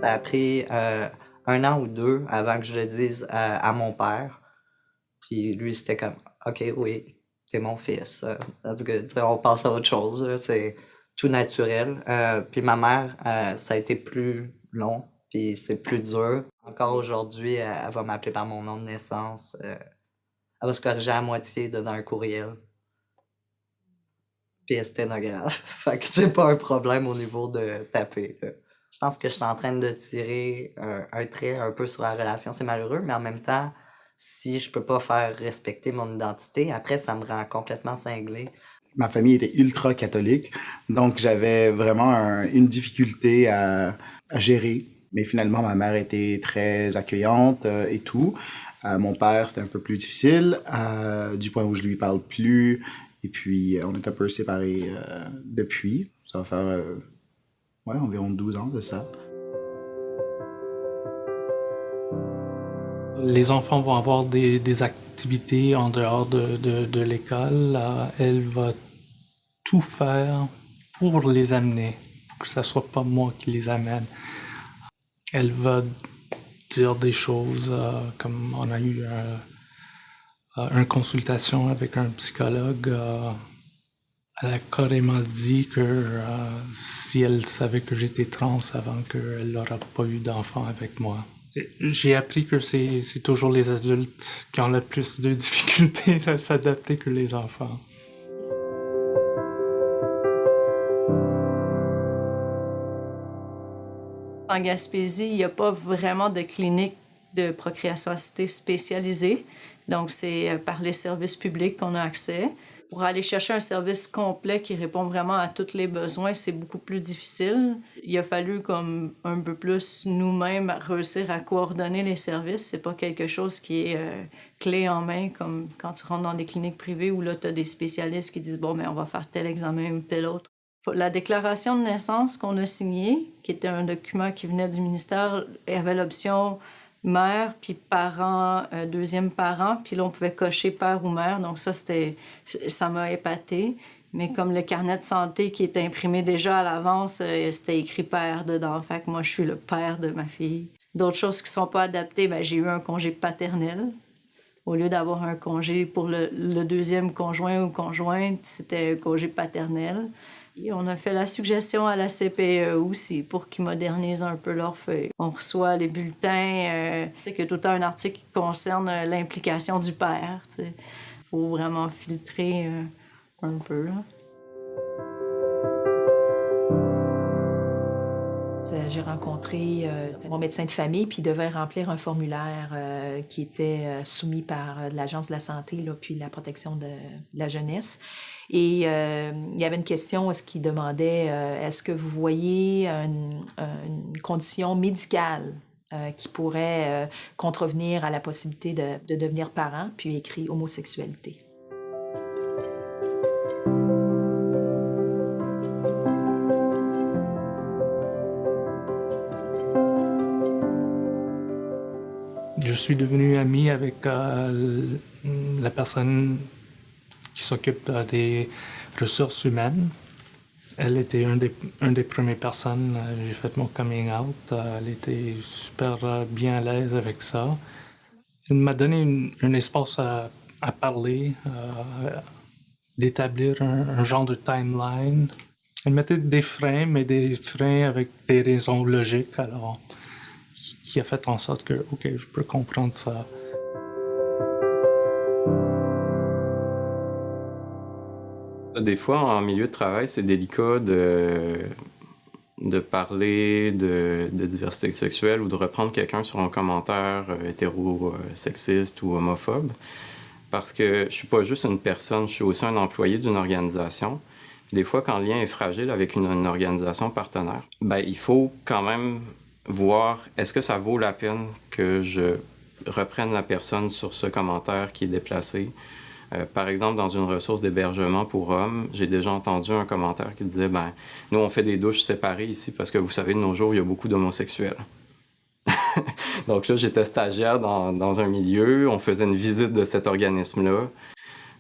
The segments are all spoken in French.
ça a pris 1 an ou 2 avant que je le dise à mon père. Puis lui, c'était comme, OK, oui, t'es mon fils. That's good. T'sais, on passe à autre chose. Là, c'est tout naturel. Puis ma mère, ça a été plus long, puis c'est plus dur. Encore aujourd'hui, elle va m'appeler par mon nom de naissance. Elle va se corriger à moitié dans un courriel. Puis elle est sténographe. Fait que c'est pas un problème au niveau de taper. Là. Je pense que je suis en train de tirer un trait un peu sur la relation. C'est malheureux, mais en même temps, si je peux pas faire respecter mon identité, après, ça me rend complètement cinglé. Ma famille était ultra catholique, donc j'avais vraiment une difficulté à gérer. Mais finalement, ma mère était très accueillante et tout. Mon père, c'était un peu plus difficile, du point où je lui parle plus. Et puis, on est un peu séparés depuis. Ça va faire ouais, environ 12 ans de ça. Les enfants vont avoir des activités en dehors de l'école. Elle va tout faire pour les amener, pour que ce soit pas moi qui les amène. Elle va dire des choses comme on a eu une consultation avec un psychologue. Elle a carrément dit que si elle savait que j'étais trans avant qu'elle n'aura pas eu d'enfant avec moi. J'ai appris que c'est toujours les adultes qui ont le plus de difficultés à s'adapter que les enfants. En Gaspésie, il n'y a pas vraiment de clinique de procréation assistée spécialisée. Donc, c'est par les services publics qu'on a accès. Pour aller chercher un service complet qui répond vraiment à tous les besoins, c'est beaucoup plus difficile. Il a fallu comme un peu plus nous-mêmes réussir à coordonner les services. C'est pas quelque chose qui est clé en main comme quand tu rentres dans des cliniques privées où là, tu as des spécialistes qui disent « bon, mais on va faire tel examen ou tel autre ». La déclaration de naissance qu'on a signée, qui était un document qui venait du ministère, avait l'option mère, puis parent, deuxième parent, puis là, on pouvait cocher père ou mère. Donc ça m'a épatée. Mais comme le carnet de santé qui est imprimé déjà à l'avance, c'était écrit père dedans. Fait que moi, je suis le père de ma fille. D'autres choses qui sont pas adaptées, ben, j'ai eu un congé paternel. Au lieu d'avoir un congé pour le deuxième conjoint ou conjointe, c'était un congé paternel. Et on a fait la suggestion à la CPE aussi pour qu'ils modernisent un peu leurs feuilles. On reçoit les bulletins, tu sais, qu'il y a tout un article qui concerne l'implication du père. Il faut vraiment filtrer un peu. Là. J'ai rencontré mon médecin de famille, puis il devait remplir un formulaire qui était soumis par l'Agence de la santé, là, puis la protection de la jeunesse. Et il y avait une question, est-ce qu'il demandait, est-ce que vous voyez une condition médicale qui pourrait contrevenir à la possibilité de devenir parent, puis écrit homosexualité. Je suis devenu ami avec la personne qui s'occupe des ressources humaines. Elle était une des premières personnes. J'ai fait mon coming out. Elle était super bien à l'aise avec ça. Elle m'a donné un espace à parler, d'établir un genre de timeline. Elle mettait des freins, mais des freins avec des raisons logiques. Alors, qui a fait en sorte que, OK, je peux comprendre ça. Des fois, en milieu de travail, c'est délicat de parler de diversité sexuelle ou de reprendre quelqu'un sur un commentaire hétérosexiste ou homophobe. Parce que je suis pas juste une personne, je suis aussi un employé d'une organisation. Des fois, quand le lien est fragile avec une organisation partenaire, ben, il faut quand même voir est-ce que ça vaut la peine que je reprenne la personne sur ce commentaire qui est déplacé. Par exemple, dans une ressource d'hébergement pour hommes, j'ai déjà entendu un commentaire qui disait « ben, nous, on fait des douches séparées ici parce que vous savez, de nos jours, il y a beaucoup d'homosexuels. » Donc là, j'étais stagiaire dans un milieu, on faisait une visite de cet organisme-là.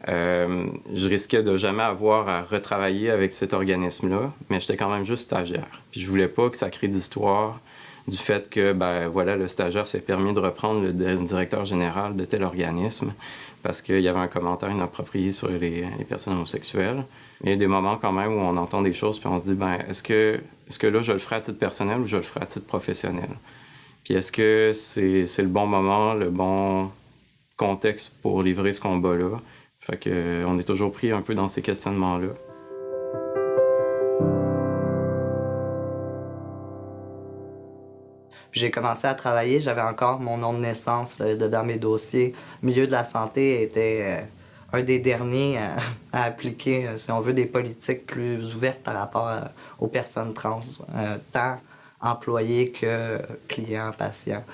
Je risquais de jamais avoir à retravailler avec cet organisme-là, mais j'étais quand même juste stagiaire. Puis je voulais pas que ça crée d'histoire du fait que, ben voilà, le stagiaire s'est permis de reprendre le directeur général de tel organisme parce qu'il y avait un commentaire inapproprié sur les personnes homosexuelles. Il y a des moments quand même où on entend des choses puis on se dit, ben est-ce que là, je le ferai à titre personnel ou je le ferai à titre professionnel? Puis est-ce que c'est le bon moment, le bon contexte pour livrer ce combat-là? Fait que on est toujours pris un peu dans ces questionnements-là. Puis j'ai commencé à travailler, j'avais encore mon nom de naissance dans mes dossiers. Le milieu de la santé était un des derniers à appliquer, si on veut, des politiques plus ouvertes par rapport aux personnes trans, tant employés que clients, patients.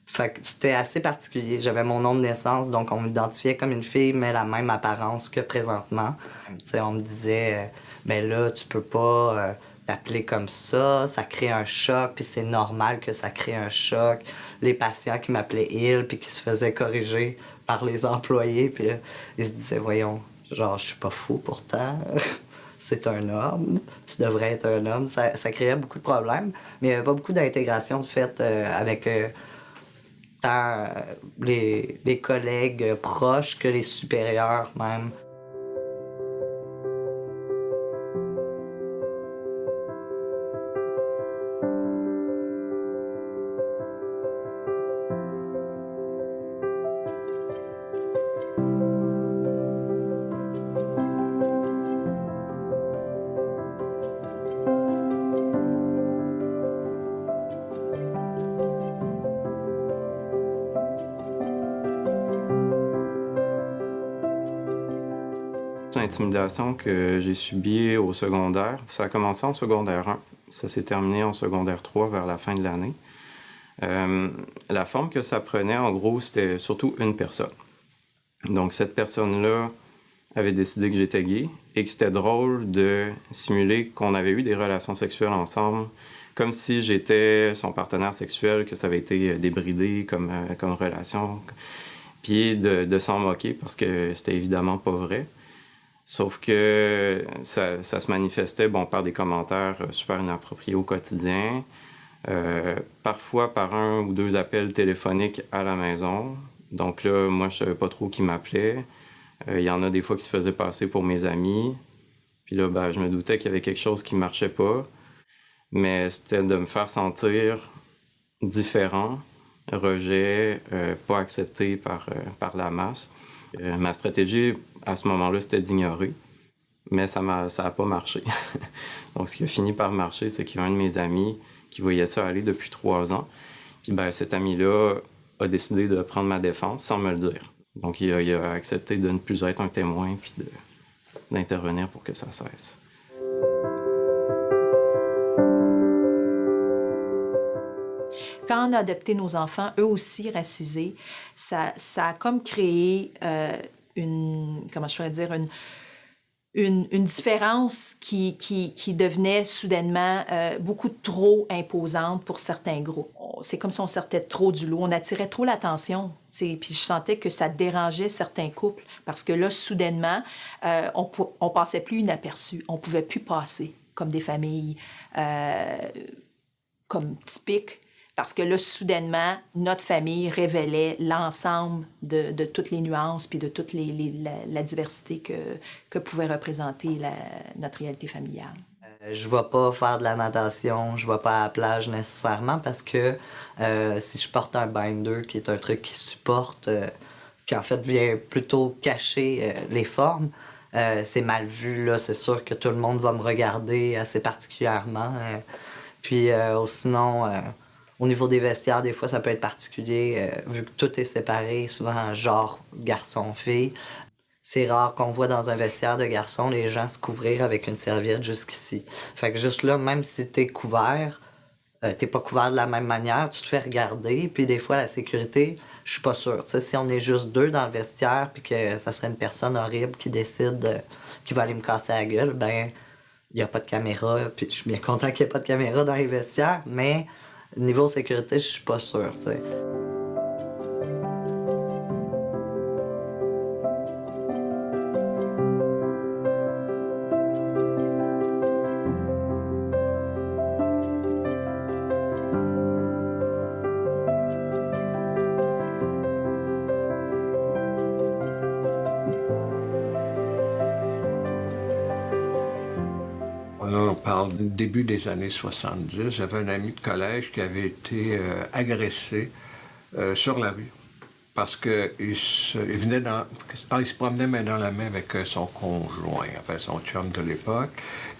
Fait que c'était assez particulier. J'avais mon nom de naissance, donc on m'identifiait comme une fille, mais la même apparence que présentement. T'sais, on me disait, ben là, tu peux pas t'appeler comme ça crée un choc, puis c'est normal que ça crée un choc. Les patients qui m'appelaient il, puis qui se faisaient corriger par les employés, puis là, ils se disaient, voyons, genre, je suis pas fou pourtant. C'est un homme, tu devrais être un homme. Ça créait beaucoup de problèmes, mais il n'y avait pas beaucoup d'intégration de fait avec tant les collègues proches que les supérieurs même. L'intimidation que j'ai subie au secondaire, ça a commencé en secondaire 1. Ça s'est terminé en secondaire 3 vers la fin de l'année. La forme que ça prenait, en gros, c'était surtout une personne. Donc, cette personne-là avait décidé que j'étais gay et que c'était drôle de simuler qu'on avait eu des relations sexuelles ensemble, comme si j'étais son partenaire sexuel, que ça avait été débridé comme relation, puis de s'en moquer parce que c'était évidemment pas vrai. Sauf que ça se manifestait par des commentaires super inappropriés au quotidien, parfois par 1 ou 2 appels téléphoniques à la maison. Donc là, moi, je savais pas trop qui m'appelait. Il y en a des fois qui se faisaient passer pour mes amis. Puis là, je me doutais qu'il y avait quelque chose qui marchait pas. Mais c'était de me faire sentir différent, rejet, pas accepté par la masse. Ma stratégie, à ce moment-là, c'était d'ignorer, mais ça a pas marché. Donc, ce qui a fini par marcher, c'est qu'il y a un de mes amis qui voyait ça aller depuis 3 ans. Puis, cet ami-là a décidé de prendre ma défense sans me le dire. Donc, il a accepté de ne plus être un témoin puis d'intervenir pour que ça cesse. Quand on a adopté nos enfants, eux aussi racisés, ça a comme créé une différence qui devenait soudainement beaucoup trop imposante pour certains groupes. C'est comme si on sortait trop du lot, on attirait trop l'attention. Puis je sentais que ça dérangeait certains couples parce que là, soudainement, on passait plus inaperçu, on pouvait plus passer comme des familles comme typiques. Parce que là, soudainement, notre famille révélait l'ensemble de toutes les nuances puis de toute la diversité que pouvait représenter notre réalité familiale. Je ne vais pas faire de la natation, je ne vais pas à la plage nécessairement parce que si je porte un binder, qui est un truc qui supporte, qui en fait vient plutôt cacher les formes, c'est mal vu, là. C'est sûr que tout le monde va me regarder assez particulièrement. Puis sinon... Au niveau des vestiaires, des fois, ça peut être particulier, vu que tout est séparé, souvent genre garçon-fille. C'est rare qu'on voit dans un vestiaire de garçon les gens se couvrir avec une serviette jusqu'ici. Fait que juste là, même si t'es couvert, t'es pas couvert de la même manière, tu te fais regarder. Puis des fois, la sécurité, je suis pas sûre. T'sais, si on est juste 2 dans le vestiaire, puis que ça serait une personne horrible qui décide qui va aller me casser la gueule, il n'y a pas de caméra. Puis je suis bien content qu'il n'y ait pas de caméra dans les vestiaires, mais... Niveau sécurité, je suis pas sûr, tu sais. Là, on parle du début des années 70. J'avais un ami de collège qui avait été agressé sur la rue parce qu'il se promenait main dans la main avec son conjoint, enfin son chum de l'époque,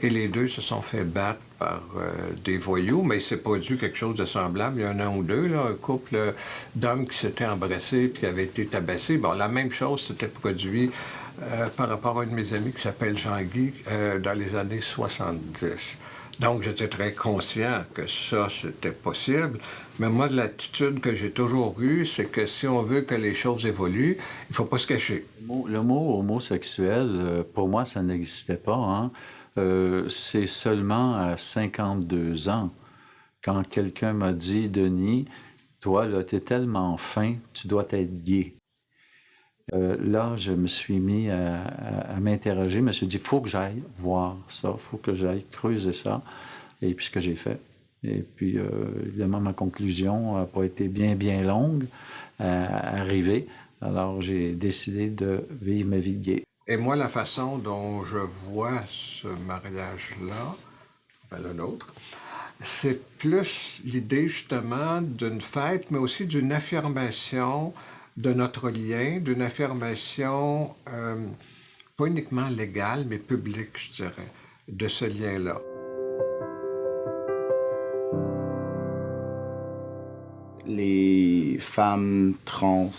et les deux se sont fait battre par des voyous, mais il s'est produit quelque chose de semblable il y a un an ou deux, là, un couple d'hommes qui s'étaient embrassés puis qui avaient été tabassés. Bon, la même chose s'était produit par rapport à un de mes amis qui s'appelle Jean-Guy dans les années 70. Donc, j'étais très conscient que ça, c'était possible. Mais moi, l'attitude que j'ai toujours eue, c'est que si on veut que les choses évoluent, il ne faut pas se cacher. Le mot homosexuel, pour moi, ça n'existait pas. Hein? C'est seulement à 52 ans, quand quelqu'un m'a dit, Denis, toi, là, t'es tellement fin, tu dois être gay. Là, je me suis mis à m'interroger. Je me suis dit, il faut que j'aille voir ça, il faut que j'aille creuser ça. Et puis, ce que j'ai fait. Et puis, évidemment, ma conclusion n'a pas été bien longue à arriver. Alors, j'ai décidé de vivre ma vie de gay. Et moi, la façon dont je vois ce mariage-là, enfin le nôtre, c'est plus l'idée, justement, d'une fête, mais aussi d'une affirmation de notre lien, d'une affirmation pas uniquement légale, mais publique, je dirais, de ce lien-là. Les femmes trans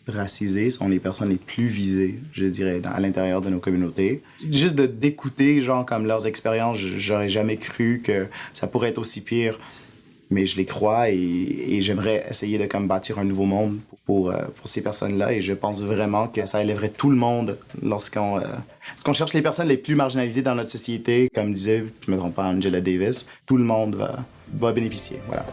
racisées sont les personnes les plus visées, je dirais, à l'intérieur de nos communautés. Juste d'écouter, genre, comme leurs expériences, j'aurais jamais cru que ça pourrait être aussi pire. Mais je les crois et j'aimerais essayer de comme bâtir un nouveau monde pour ces personnes-là. Et je pense vraiment que ça élèverait tout le monde lorsqu'on cherche les personnes les plus marginalisées dans notre société. Comme disait, je ne me trompe pas, Angela Davis, tout le monde va bénéficier. Voilà.